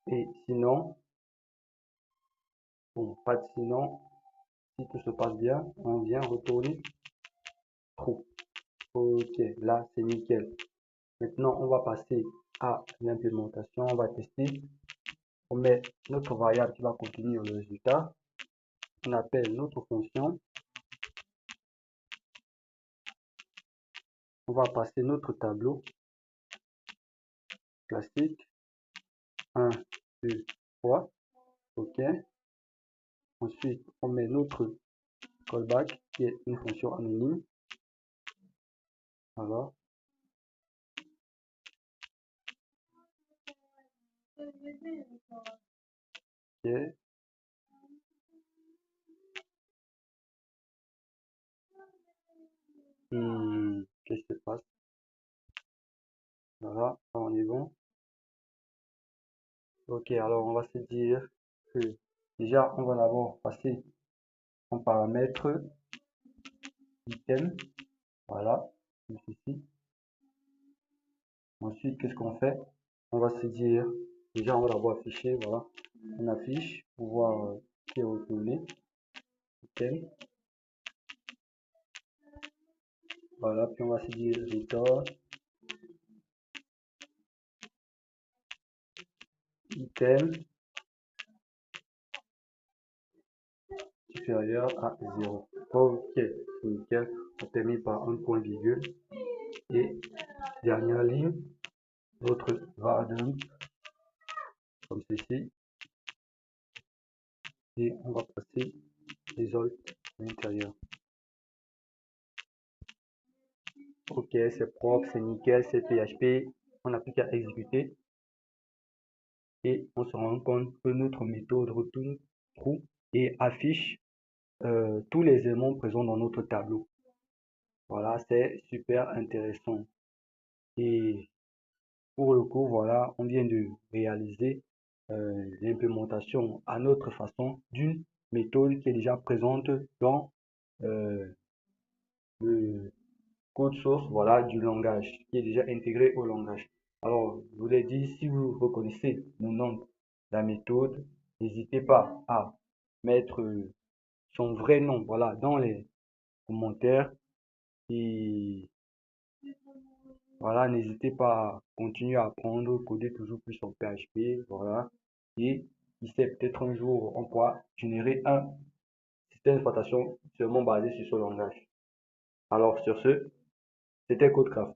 Et sinon, bon, pas de sinon, si tout se passe bien, on vient retourner true. Ok, là c'est nickel. Maintenant, on va passer à l'implémentation. On va tester. On met notre variable qui va contenir le résultat. On appelle notre fonction. On va passer notre tableau classique. 1, 2, 3. OK. Ensuite, on met notre callback qui est une fonction anonyme. Voilà. OK. Qu'est-ce qui se passe? Voilà, on est bon. Ok, alors on va se dire que déjà on va d'abord passer en paramètre item. Voilà, comme ceci. Ensuite, qu'est-ce qu'on fait? On va se dire, déjà on va d'abord afficher, voilà, on affiche pour voir qui est retourné. Item. Voilà, puis on va se dire return item supérieur à 0. Ok, c'est nickel. On termine par un point virgule. Et dernière ligne, notre var_dump comme ceci. Et on va passer result à l'intérieur. Ok, c'est propre, c'est nickel, c'est PHP. On n'a plus qu'à exécuter. Et on se rend compte que notre méthode retourne true et affiche tous les éléments présents dans notre tableau. Voilà, c'est super intéressant. Et pour le coup, voilà, on vient de réaliser l'implémentation à notre façon d'une méthode qui est déjà présente dans le code source, voilà, du langage, qui est déjà intégré au langage. Alors, je vous l'ai dit, si vous reconnaissez le nom de la méthode, n'hésitez pas à mettre son vrai nom, voilà, dans les commentaires. Et voilà, n'hésitez pas à continuer à apprendre, coder toujours plus en PHP, voilà. Et qui sait, peut-être un jour, on pourra générer un système d'exploitation seulement basé sur ce langage. Alors, sur ce, c'était CodeCraft.